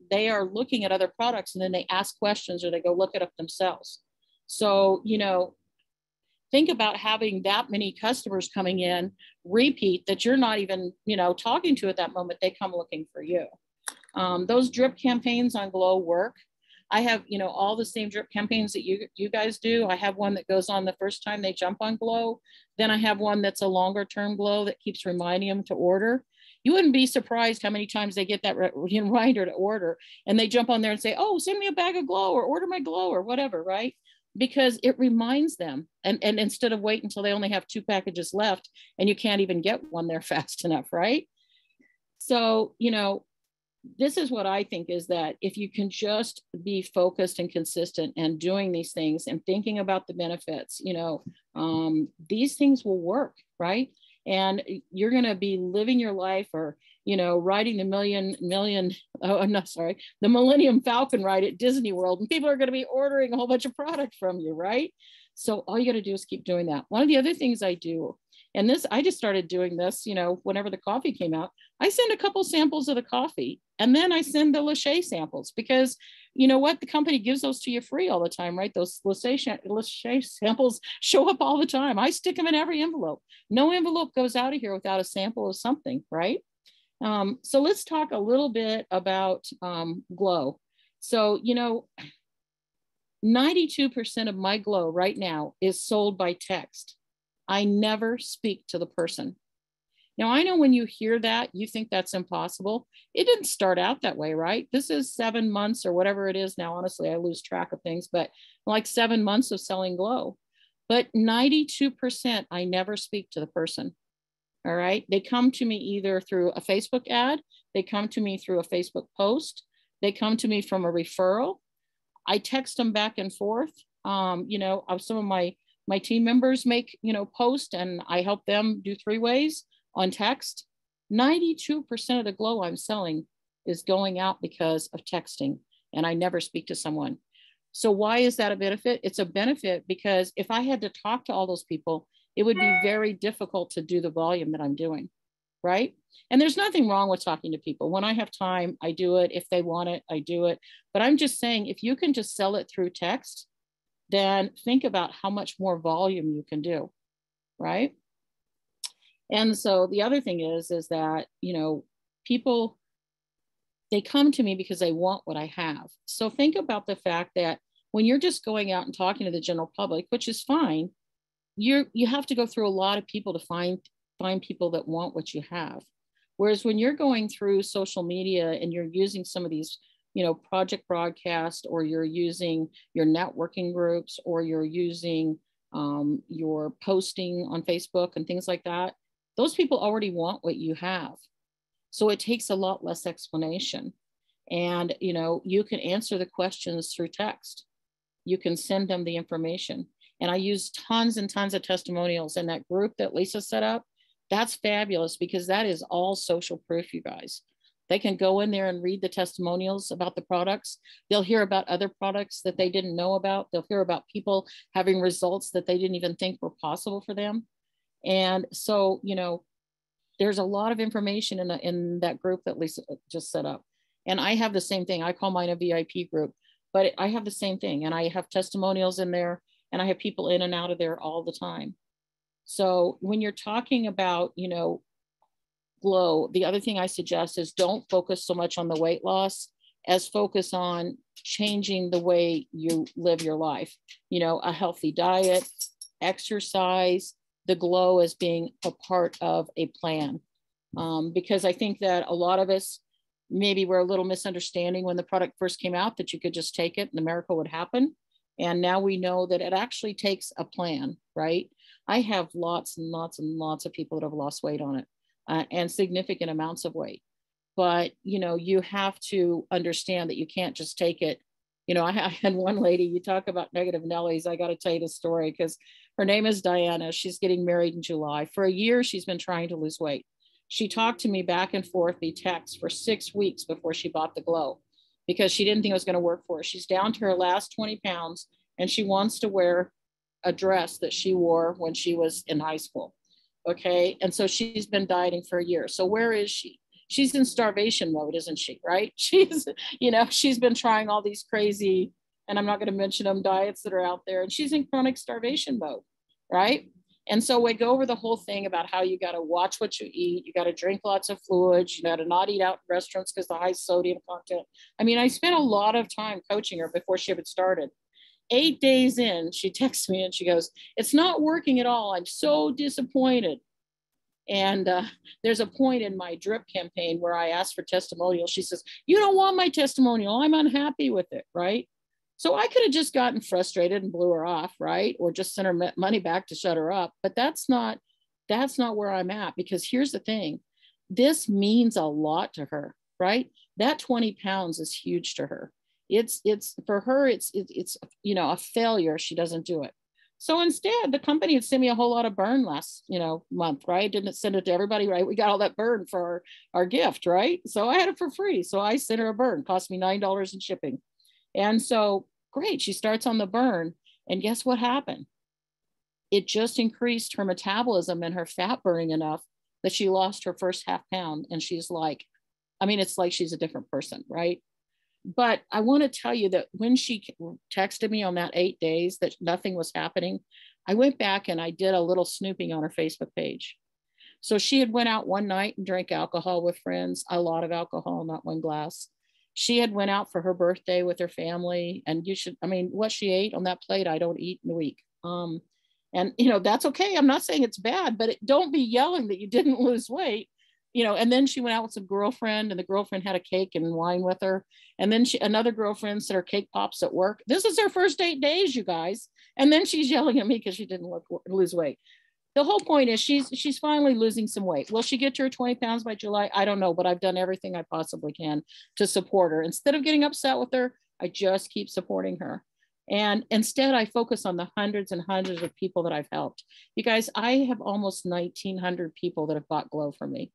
looking at other products and then they ask questions or they go look it up themselves. So, you know, think about having that many customers coming in, repeat, that you're not even, you know, talking to at that moment. They come looking for you. Those drip campaigns on Glow work. I have, you know, all the same drip campaigns that you guys do. I have one that goes on the first time they jump on Glow. Then I have one that's a longer term Glow that keeps reminding them to order. You wouldn't be surprised how many times they get that reminder to order, and they jump on there and say, oh, send me a bag of Glow, or order my Glow, or whatever, right? Because it reminds them. And instead of waiting until they only have 2 packages left and you can't even get one there fast enough, right? So, you know, this is what I think, is that if you can just be focused and consistent and doing these things and thinking about the benefits, you know, these things will work, right? And you're going to be living your life, or, you know, riding the the Millennium Falcon ride at Disney World, and people are going to be ordering a whole bunch of product from you, right? So all you got to do is keep doing that. One of the other things I do, and this, I just started doing this, you know, whenever the coffee came out, I send a couple samples of the coffee, and then I send the Lachey samples, because you know what? The company gives those to you free all the time, right? Those Lachey samples show up all the time. I stick them in every envelope. No envelope goes out of here without a sample of something, right? So let's talk a little bit about Glow. So, you know, 92% of my Glow right now is sold by text. I never speak to the person. Now, I know when you hear that, you think that's impossible. It didn't start out that way, right? This is 7 months or whatever it is now. Honestly, I lose track of things, but like 7 months of selling Glow. But 92%, I never speak to the person. All right. They come to me either through a Facebook ad, they come to me through a Facebook post, they come to me from a referral. I text them back and forth. You know, some of my team members make, you know, post, and I help them do 3 ways on text. 92% of the Glow I'm selling is going out because of texting, and I never speak to someone. So why is that a benefit? It's a benefit because if I had to talk to all those people, it would be very difficult to do the volume that I'm doing, right? And there's nothing wrong with talking to people. When I have time, I do it. If they want it, I do it. But I'm just saying, if you can just sell it through text, then think about how much more volume you can do, right? And so the other thing is that, you know, people, they come to me because they want what I have. So think about the fact that when you're just going out and talking to the general public, which is fine, you have to go through a lot of people to find people that want what you have. Whereas when you're going through social media and you're using some of these, you know, project broadcast, or you're using your networking groups, or you're using your posting on Facebook and things like that, those people already want what you have. So it takes a lot less explanation. And, you know, you can answer the questions through text. You can send them the information. And I use tons and tons of testimonials in that group that Lisa set up. That's fabulous, because that is all social proof, you guys. They can go in there and read the testimonials about the products. They'll hear about other products that they didn't know about. They'll hear about people having results that they didn't even think were possible for them. And so, you know, there's a lot of information in that group that Lisa just set up. And I have the same thing. I call mine a VIP group, but I have the same thing. And I have testimonials in there, and I have people in and out of there all the time. So when you're talking about, you know, Glow, the other thing I suggest is don't focus so much on the weight loss as focus on changing the way you live your life. You know, a healthy diet, exercise, the Glow as being a part of a plan. Because I think that a lot of us maybe were a little misunderstanding when the product first came out, that you could just take it and a miracle would happen. And now we know that it actually takes a plan, right? I have lots and lots and lots of people that have lost weight on it, and significant amounts of weight. But, you know, you have to understand that you can't just take it. You know, I had one lady, you talk about negative Nellies. I got to tell you the story, because her name is Diana. She's getting married in July. For a year, she's been trying to lose weight. She talked to me back and forth via text for 6 weeks before she bought the Glow, because she didn't think it was going to work for her. She's down to her last 20 pounds, and she wants to wear a dress that she wore when she was in high school. Okay. And so she's been dieting for a year. So where is she? She's in starvation mode, isn't she? Right? She's, you know, she's been trying all these crazy, and I'm not going to mention them, diets that are out there, and she's in chronic starvation mode. Right. And so we go over the whole thing about how you got to watch what you eat. You got to drink lots of fluids. You got to not eat out in restaurants because the high sodium content. I mean, I spent a lot of time coaching her before she even started. 8 days in, she texts me and she goes, "It's not working at all. I'm so disappointed." And there's a point in my drip campaign where I asked for testimonials. She says, you don't want my testimonial. I'm unhappy with it, right? So I could have just gotten frustrated and blew her off, right? Or just sent her money back to shut her up. But that's not where I'm at, because here's the thing. This means a lot to her, right? That 20 pounds is huge to her. It's for her, it's you know, a failure. She doesn't do it. So instead, the company had sent me a whole lot of burn last, you know, month, right? Didn't send it to everybody, right? We got all that burn for our gift, right? So I had it for free. So I sent her a burn, cost me $9 in shipping. And so great, she starts on the burn. And guess what happened? It just increased her metabolism and her fat burning enough that she lost her first half pound. And she's like, I mean, it's like she's a different person, right? But I want to tell you that when she texted me on that 8 days that nothing was happening, I went back and I did a little snooping on her Facebook page. So she had went out one night and drank alcohol with friends, a lot of alcohol, not one glass. She had went out for her birthday with her family, and I mean, what she ate on that plate, I don't eat in a week. And you know, that's okay. I'm not saying it's bad, but don't be yelling that you didn't lose weight. You know, and then she went out with some girlfriend, and the girlfriend had a cake and wine with her. And then another girlfriend said her cake pops at work. This is her first 8 days, you guys. And then she's yelling at me because she didn't lose weight. The whole point is she's finally losing some weight. Will she get to her 20 pounds by July? I don't know, but I've done everything I possibly can to support her. Instead of getting upset with her, I just keep supporting her. And instead, I focus on the hundreds and hundreds of people that I've helped. You guys, I have almost 1,900 people that have bought Glow from me.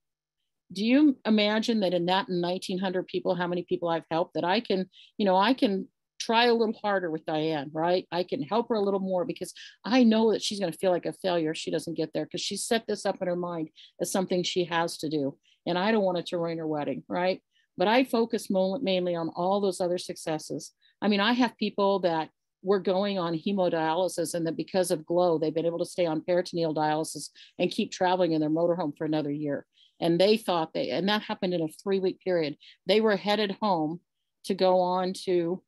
Do you imagine that in that 1,900 people, how many people I've helped, that I can, you know, I can try a little harder with Diane, right? I can help her a little more because I know that she's going to feel like a failure if she doesn't get there, because she set this up in her mind as something she has to do. And I don't want it to ruin her wedding, right? But I focus mainly on all those other successes. I mean, I have people that were going on hemodialysis, and that because of Glow, they've been able to stay on peritoneal dialysis and keep traveling in their motorhome for another year. And they thought and that happened in a 3-week period. They were headed home to go on to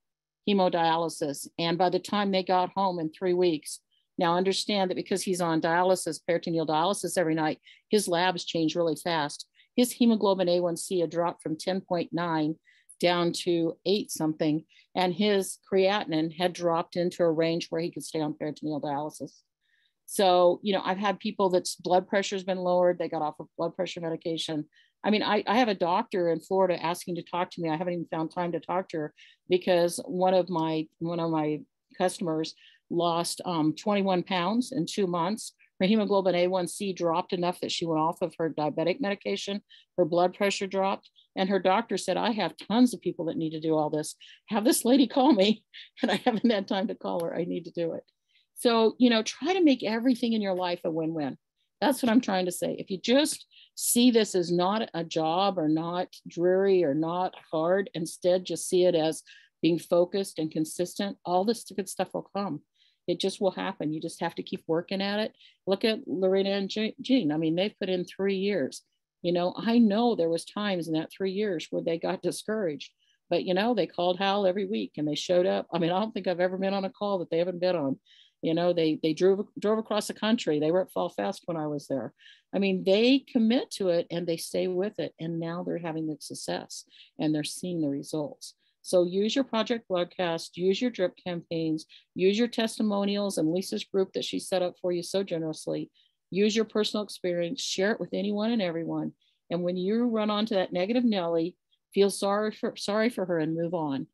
hemodialysis. And by the time they got home in 3 weeks, now understand that because he's on dialysis, peritoneal dialysis every night, his labs change really fast. His hemoglobin A1C had dropped from 10.9 down to 8 something. And his creatinine had dropped into a range where he could stay on peritoneal dialysis. So, you know, I've had people that's blood pressure has been lowered. They got off of blood pressure medication. I mean, I have a doctor in Florida asking to talk to me. I haven't even found time to talk to her because one of my customers lost 21 pounds in 2 months. Her hemoglobin A1C dropped enough that she went off of her diabetic medication. Her blood pressure dropped. And her doctor said, I have tons of people that need to do all this. Have this lady call me. And I haven't had time to call her. I need to do it. So, you know, try to make everything in your life a win-win. That's what I'm trying to say. If you just see this as not a job or not dreary or not hard, instead just see it as being focused and consistent, all this good stuff will come. It just will happen. You just have to keep working at it. Look at Lorena and Jean. I mean, they've put in 3 years. You know, I know there was times in that 3 years where they got discouraged, but you know, they called Hal every week and they showed up. I mean, I don't think I've ever been on a call that they haven't been on. You know, they drove across the country. They were at Fall Fest when I was there. I mean, they commit to it and they stay with it. And now they're having the success and they're seeing the results. So use your project broadcast, use your drip campaigns, use your testimonials and Lisa's group that she set up for you so generously. Use your personal experience, share it with anyone and everyone. And when you run onto that negative Nelly, feel sorry for her and move on.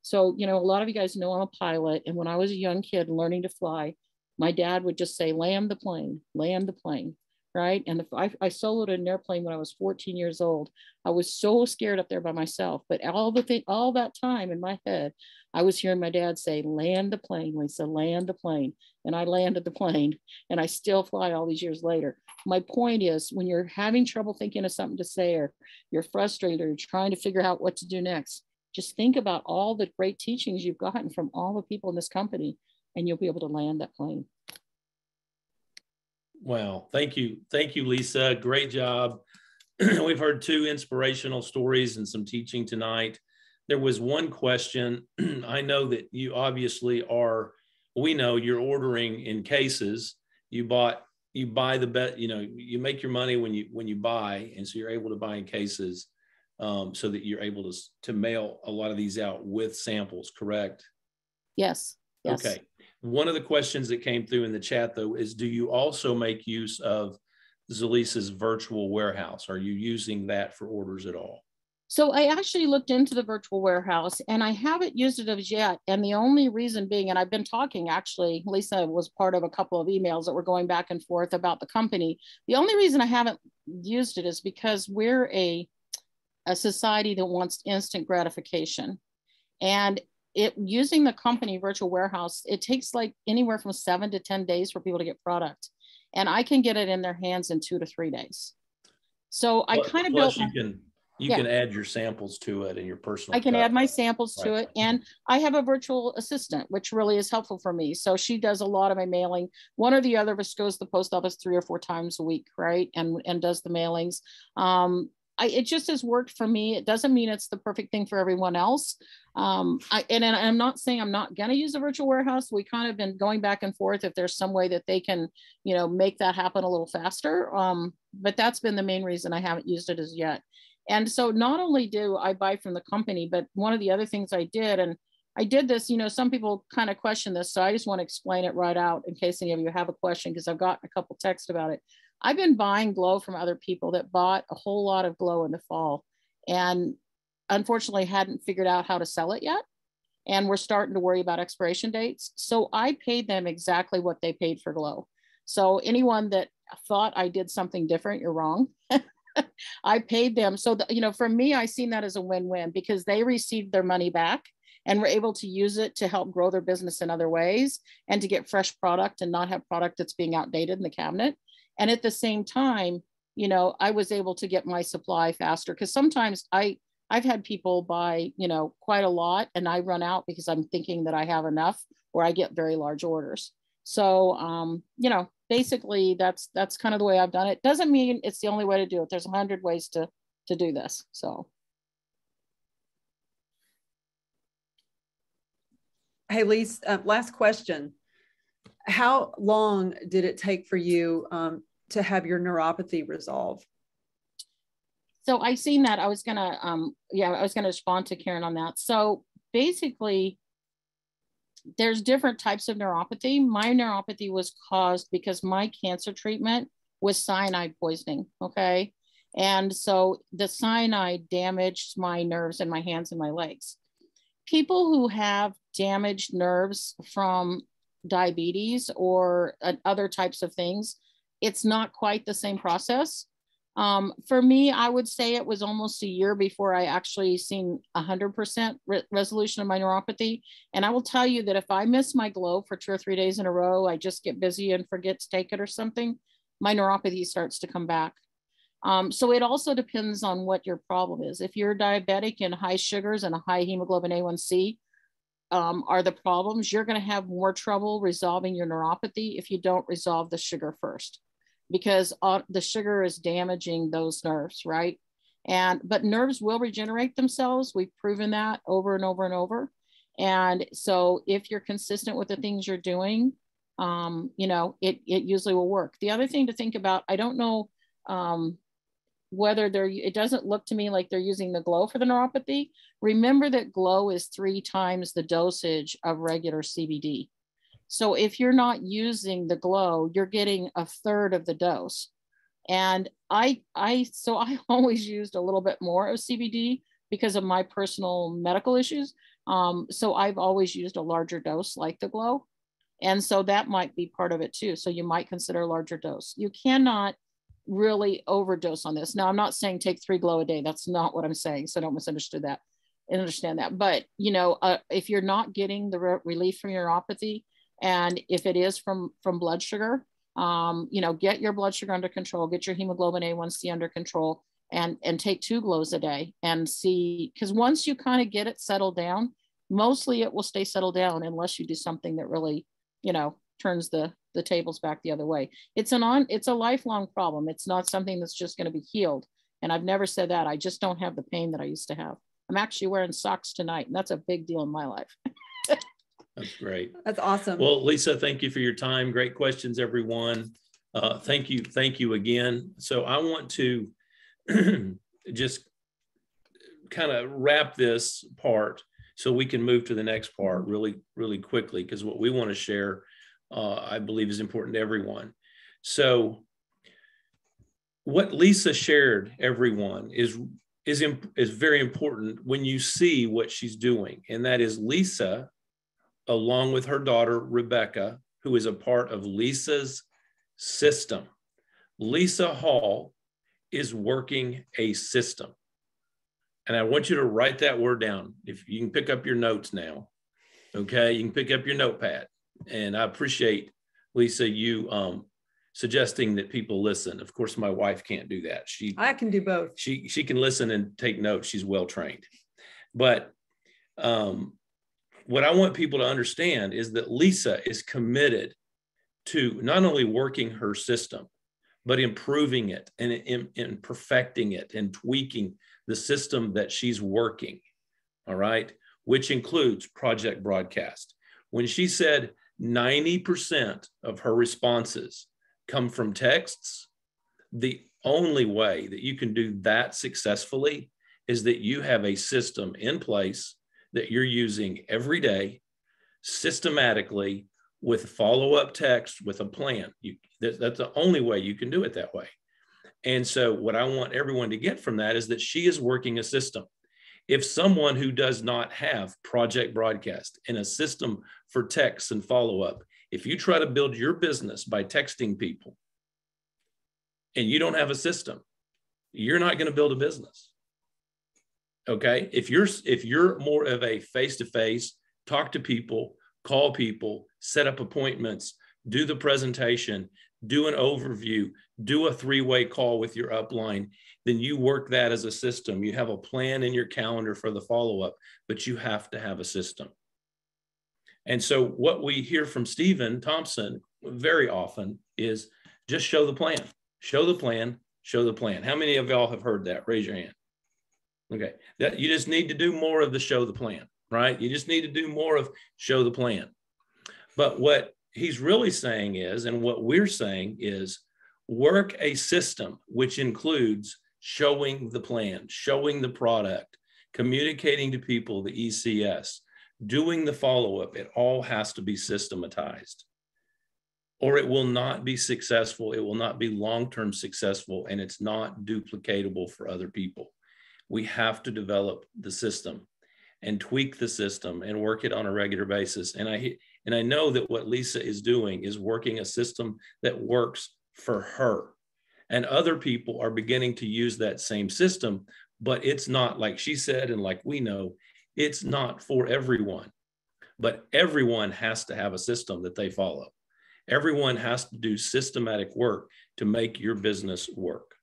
So, you know, a lot of you guys know I'm a pilot. And when I was a young kid learning to fly, my dad would just say, land the plane, right? And I soloed an airplane when I was 14 years old. I was so scared up there by myself. But all that time in my head, I was hearing my dad say, land the plane, Lisa, land the plane. And I landed the plane and I still fly all these years later. My point is, when you're having trouble thinking of something to say, or you're frustrated, or you're trying to figure out what to do next, just think about all the great teachings you've gotten from all the people in this company, and you'll be able to land that plane. Wow. Thank you. Thank you, Lisa. Great job. We've heard 2 inspirational stories and some teaching tonight. There was one question. I know that you obviously we know you're ordering in cases. You bought you buy the bet, you know, you make your money when you buy, and so you're able to buy in cases, so that you're able to mail a lot of these out with samples, correct? Yes. Yes. Okay. One of the questions that came through in the chat though is, do you also make use of Zalisa's virtual warehouse? Are you using that for orders at all? So I actually looked into the virtual warehouse and I haven't used it as yet. And the only reason being, and I've been talking, actually, Lisa was part of a couple of emails that were going back and forth about the company. The only reason I haven't used it is because we're a society that wants instant gratification. And using the company virtual warehouse, it takes like anywhere from 7 to 10 days for people to get product. And I can get it in their hands in 2 to 3 days. So I kind of built. You can add your samples to it in your personal. I can add my samples to it. And I have a virtual assistant, which really is helpful for me. So she does a lot of my mailing. One or the other of us goes to the post office 3 or 4 times a week, right? And does the mailings. It just has worked for me. It doesn't mean it's the perfect thing for everyone else. And I'm not saying I'm not going to use a virtual warehouse. We kind of been going back and forth if there's some way that they can, you know, make that happen a little faster. But that's been the main reason I haven't used it as yet. And so not only do I buy from the company, but one of the other things I did, and I did this, you know, some people kind of question this. So I just want to explain it right out in case any of you have a question, because I've gotten a couple texts about it. I've been buying glow from other people that bought a whole lot of glow in the fall and unfortunately hadn't figured out how to sell it yet. And we're starting to worry about expiration dates. So I paid them exactly what they paid for glow. So anyone that thought I did something different, you're wrong. I paid them. So, you know, for me, I seen that as a win-win because they received their money back and were able to use it to help grow their business in other ways and to get fresh product and not have product that's being outdated in the cabinet. And at the same time, you know, I was able to get my supply faster because sometimes I've had people buy, you know, quite a lot and I run out because I'm thinking that I have enough, or I get very large orders. So, you know, basically that's kind of the way I've done it. Doesn't mean it's the only way to do it. There's 100 ways to do this. So. Hey, Lisa, last question. How long did it take for you to have your neuropathy resolve? So I seen that. I was gonna, respond to Karen on that. So basically, there's different types of neuropathy. My neuropathy was caused because my cancer treatment was cyanide poisoning, okay? And so the cyanide damaged my nerves in my hands and my legs. People who have damaged nerves from diabetes or other types of things, it's not quite the same process. For me, I would say it was almost a year before I actually seen 100% resolution of my neuropathy. And I will tell you that if I miss my glow for 2 or 3 days in a row, I just get busy and forget to take it or something, my neuropathy starts to come back. So it also depends on what your problem is. If you're diabetic and high sugars and a high hemoglobin A1C are the problems, you're going to have more trouble resolving your neuropathy if you don't resolve the sugar first, because the sugar is damaging those nerves, right? But nerves will regenerate themselves. We've proven that over and over and over. And so if you're consistent with the things you're doing, you know, it usually will work. The other thing to think about, I don't know whether it doesn't look to me like they're using the glow for the neuropathy. Remember that glow is 3 times the dosage of regular CBD. So if you're not using the glow, you're getting 1/3 of the dose. And I always used a little bit more of CBD because of my personal medical issues. So I've always used a larger dose like the glow. And so that might be part of it too. So you might consider a larger dose. You cannot really overdose on this. Now, I'm not saying take 3 glow a day. That's not what I'm saying. So don't understand that. But, you know, if you're not getting the relief from your neuropathy, and if it is from blood sugar, you know, get your blood sugar under control, get your hemoglobin A1C under control, and take 2 glows a day and see, because once you kind of get it settled down, mostly it will stay settled down unless you do something that really, you know, turns the tables back the other way. It's a lifelong problem. It's not something that's just going to be healed. And I've never said that. I just don't have the pain that I used to have. I'm actually wearing socks tonight, and that's a big deal in my life. That's great. That's awesome. Well, Lisa, thank you for your time. Great questions, everyone. Thank you again. So I want to just kind of wrap this part so we can move to the next part really quickly, because what we want to share, I believe, is important to everyone. So what Lisa shared, everyone, is very important when you see what she's doing. And that is Lisa, along with her daughter, Rebecca, who is a part of Lisa's system. Lisa Hall is working a system. And I want you to write that word down. If you can pick up your notes now, okay? You can pick up your notepad. And I appreciate, Lisa, you suggesting that people listen. Of course, my wife can't do that. I can do both. She can listen and take notes. She's well trained. But what I want people to understand is that Lisa is committed to not only working her system, but improving it and perfecting it and tweaking the system that she's working, all right, which includes Project Broadcast. When she said 90% of her responses come from texts, the only way that you can do that successfully is that you have a system in place that you're using every day, systematically, with follow-up text, with a plan. That's the only way you can do it that way. And so what I want everyone to get from that is that she is working a system. If someone who does not have Project Broadcast and a system for texts and follow-up, if you try to build your business by texting people and you don't have a system, you're not going to build a business. Okay? If you're more of a face-to-face, talk to people, call people, set up appointments, do the presentation, do an overview, do a 3-way call with your upline, then you work that as a system. You have a plan in your calendar for the follow-up, but you have to have a system. And so what we hear from Stephen Thompson very often is just show the plan, show the plan, show the plan. How many of y'all have heard that? Raise your hand. Okay, that you just need to do more of the show the plan, right? You just need to do more of show the plan. But what he's really saying is, and what we're saying is, work a system which includes showing the plan, showing the product, communicating to people the ECS, doing the follow-up. It all has to be systematized, or it will not be successful. It will not be long-term successful, and it's not duplicatable for other people. We have to develop the system and tweak the system and work it on a regular basis. And I know that what Lisa is doing is working a system that works for her. And other people are beginning to use that same system, but it's not, like she said, and like we know, it's not for everyone. But everyone has to have a system that they follow. Everyone has to do systematic work to make your business work.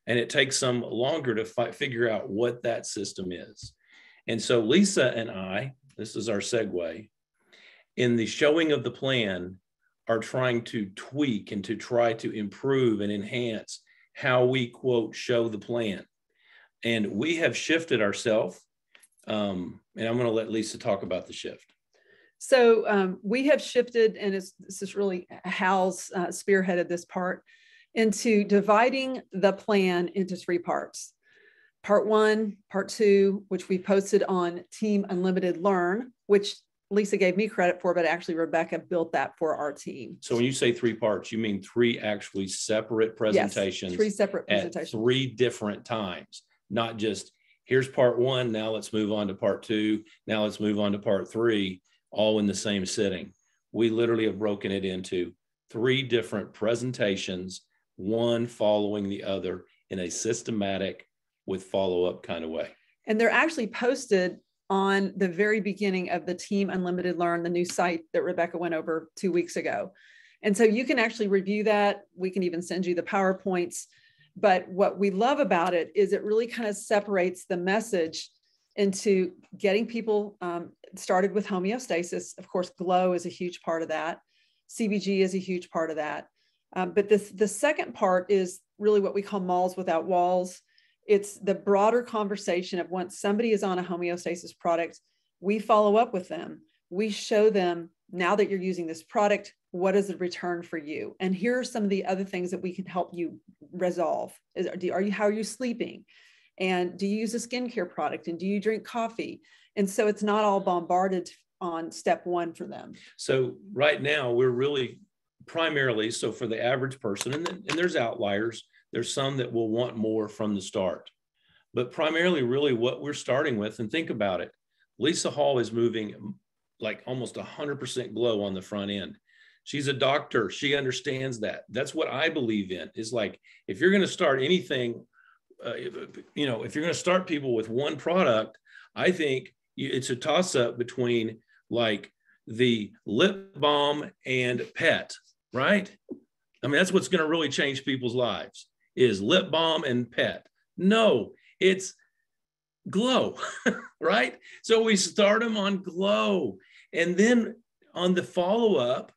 And it takes some longer to figure out what that system is. And so Lisa and I, this is our segue, in the showing of the plan, are trying to tweak and to try to improve and enhance how we, quote, show the plan. And we have shifted ourselves. And I'm going to let Lisa talk about the shift. So we have shifted, and this is really Hal's spearheaded this part, into dividing the plan into 3 parts. Part 1, part 2, which we posted on Team Unlimited Learn, which Lisa gave me credit for, but actually Rebecca built that for our team. So when you say 3 parts, you mean 3 actually separate presentations? Yes, 3 separate presentations. At 3 different times, not just here's part 1, now let's move on to part 2, now let's move on to part 3, all in the same sitting. We literally have broken it into 3 different presentations, one following the other in a systematic with follow-up kind of way. And they're actually posted on the very beginning of the Team Unlimited Learn, the new site that Rebecca went over 2 weeks ago. And so you can actually review that. We can even send you the PowerPoints. But what we love about it is it really kind of separates the message into getting people started with homeostasis. Of course, GLOW is a huge part of that. CBG is a huge part of that. But the second part is really what we call Malls Without Walls. It's the broader conversation of once somebody is on a homeostasis product, we follow up with them. We show them now that you're using this product, what is the return for you? And here are some of the other things that we can help you resolve. How are you sleeping? And do you use a skincare product? And do you drink coffee? And so it's not all bombarded on step one for them. So right now we're really primarily, so for the average person, and there's outliers, there's some that will want more from the start, but primarily really what we're starting with, and think about it, Lisa Hall is moving like almost 100% glow on the front end. She's a doctor. She understands that. That's what I believe in, is like, if you're going to start anything, if you're going to start people with one product, I think it's a toss up between like the lip balm and pet, right? I mean, that's what's going to really change people's lives, is lip balm and pet. No, it's glow, right? So we start them on glow. And then on the follow-up,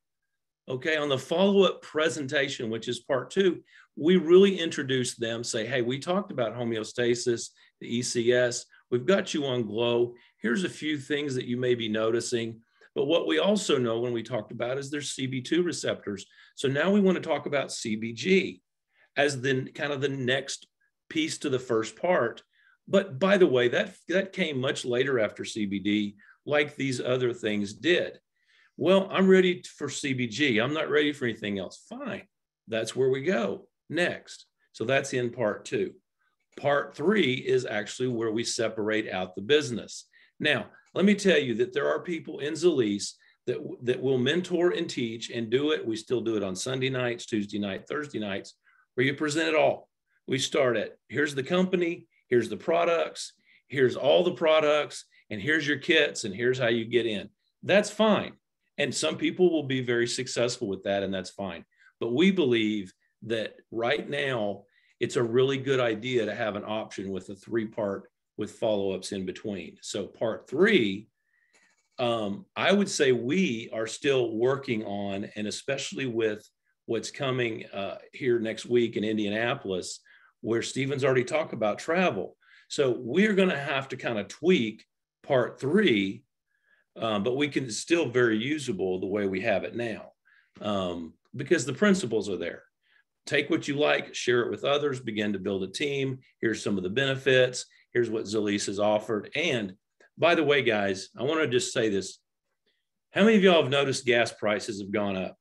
okay, on the follow-up presentation, which is part 2, we really introduce them, say, hey, we talked about homeostasis, the ECS, we've got you on glow. Here's a few things that you may be noticing. But what we also know when we talked about is there's CB2 receptors. So now we want to talk about CBG as the kind of the next piece to the first part. But by the way, that came much later after CBD, like these other things did. Well, I'm ready for CBG. I'm not ready for anything else. Fine. That's where we go next. So that's in part 2. Part 3 is actually where we separate out the business. Now, let me tell you that there are people in Zalise that will mentor and teach and do it. We still do it on Sunday nights, Tuesday night, Thursday nights, where you present it all. We start at, here's the company, here's the products, here's all the products, and here's your kits, and here's how you get in. That's fine. And some people will be very successful with that, and that's fine. But we believe that right now, it's a really good idea to have an option with a 3-part with follow-ups in between. So part 3, I would say we are still working on, and especially with what's coming here next week in Indianapolis, where Stephen's already talked about travel. So we're going to have to kind of tweak part 3, but we can still very usable the way we have it now, because the principles are there. Take what you like, share it with others, begin to build a team. Here's some of the benefits. Here's what Zalise has offered. And by the way, guys, I want to just say this. How many of y'all have noticed gas prices have gone up?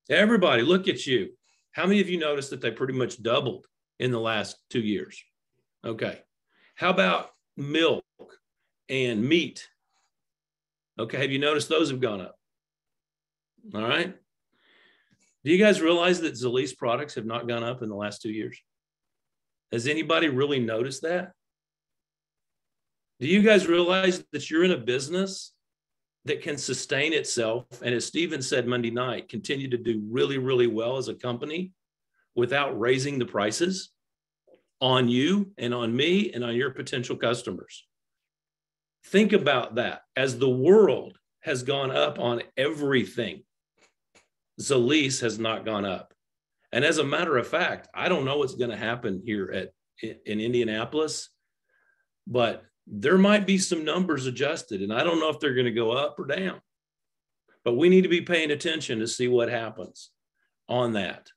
Everybody, look at you. How many of you noticed that they pretty much doubled in the last 2 years? Okay. How about milk and meat? Okay. Have you noticed those have gone up? All right. Do you guys realize that Zalise products have not gone up in the last 2 years? Has anybody really noticed that? Do you guys realize that you're in a business that can sustain itself, and as Stephen said Monday night, continue to do really, really well as a company without raising the prices on you and on me and on your potential customers? Think about that. As the world has gone up on everything, Zalise has not gone up. And as a matter of fact, I don't know what's going to happen here in Indianapolis, but there might be some numbers adjusted, and I don't know if they're going to go up or down. But we need to be paying attention to see what happens on that,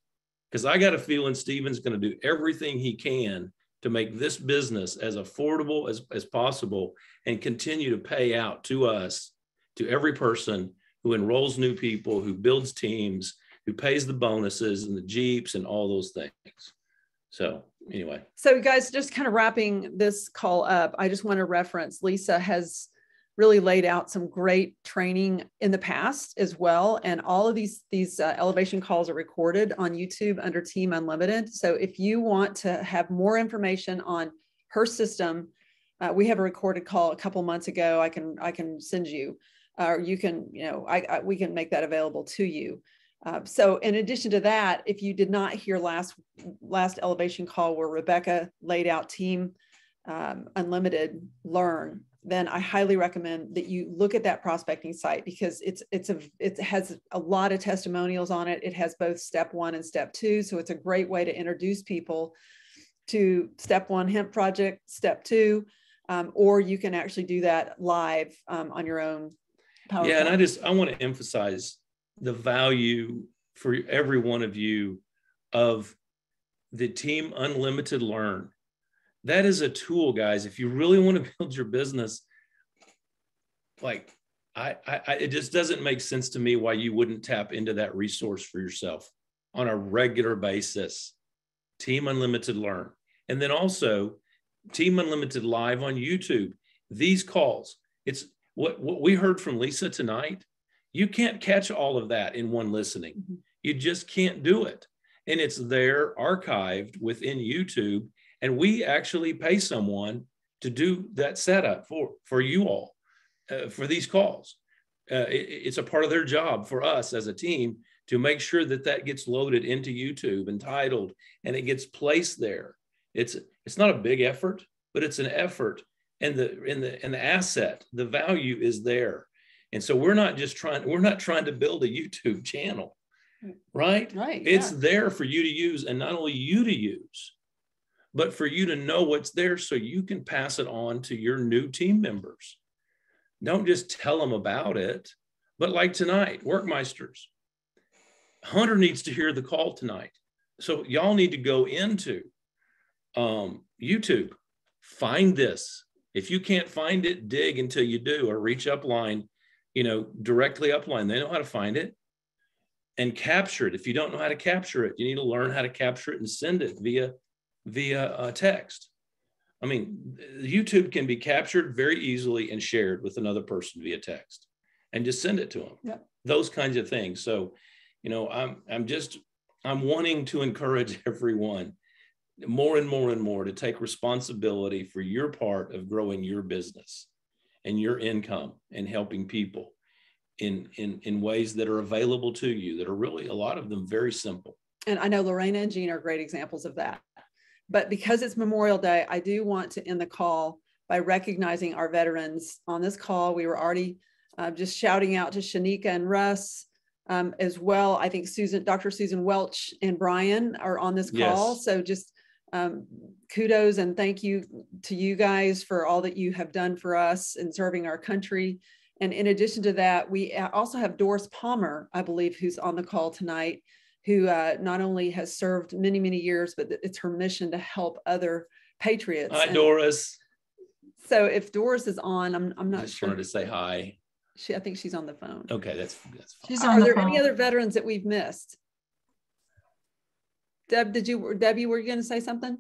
because I got a feeling Stephen's going to do everything he can to make this business as affordable as possible and continue to pay out to us, to every person who enrolls new people, who builds teams, who pays the bonuses and the Jeeps and all those things. So anyway. So guys, just kind of wrapping this call up, I just want to reference Lisa has really laid out some great training in the past as well. And all of these elevation calls are recorded on YouTube under Team Unlimited. So if you want to have more information on her system, we have a recorded call a couple months ago. I can send you, or you can, we can make that available to you. So in addition to that, if you did not hear last elevation call where Rebecca laid out Team Unlimited Learn, then I highly recommend that you look at that prospecting site, because it has a lot of testimonials on it. It has both step 1 and step 2. So it's a great way to introduce people to step 1 hemp project, step 2, or you can actually do that live on your own. PowerPoint. Yeah, and I want to emphasize the value for every one of you of the Team Unlimited Learn. That is a tool, guys. If you really want to build your business, like it just doesn't make sense to me why you wouldn't tap into that resource for yourself on a regular basis. Team Unlimited Learn. And then also Team Unlimited Live on YouTube. These calls, it's what we heard from Lisa tonight. You can't catch all of that in one listening. You just can't do it. And it's there archived within YouTube. And we actually pay someone to do that setup for you all, for these calls. It's a part of their job for us as a team to make sure that that gets loaded into YouTube and titled, and it gets placed there. It's not a big effort, but it's an effort, and the asset, the value is there. And so we're not trying to build a YouTube channel, right? Right. It's there for you to use, and not only you to use, but for you to know what's there so you can pass it on to your new team members. Don't just tell them about it, but like tonight, Werkmeisters, Hunter needs to hear the call tonight. So y'all need to go into YouTube, find this. If you can't find it, dig until you do, or reach upline, directly upline. They know how to find it and capture it. If you don't know how to capture it, you need to learn how to capture it and send it via text. I mean, YouTube can be captured very easily and shared with another person via text, and just send it to them. Yeah. Those kinds of things. So, I'm wanting to encourage everyone more and more and more to take responsibility for your part of growing your business and your income and helping people in ways that are available to you, that are really, a lot of them, very simple. And I know Lorena and Jean are great examples of that. But because it's Memorial Day, I do want to end the call by recognizing our veterans on this call. We were already just shouting out to Shanika and Russ as well. I think Dr. Susan Welch and Brian are on this call. Yes. So just kudos and thank you to you guys for all that you have done for us in serving our country. And in addition to that, we also have Doris Palmer, I believe, who's on the call tonight, who not only has served many, many years, but it's her mission to help other patriots. Hi, Doris. So if Doris is on, I'm not just sure. wanted to say hi. I think she's on the phone. Okay, that's fine. She's on Are there phone. any other veterans that we've missed? Debbie, were you going to say something?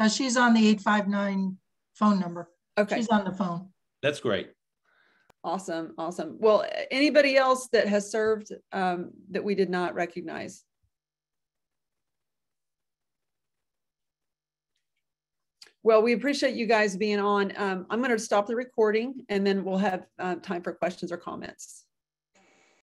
She's on the 859 phone number. Okay. She's on the phone. That's great. Awesome. Awesome. Well, anybody else that has served that we did not recognize? Well, we appreciate you guys being on. I'm going to stop the recording and then we'll have time for questions or comments.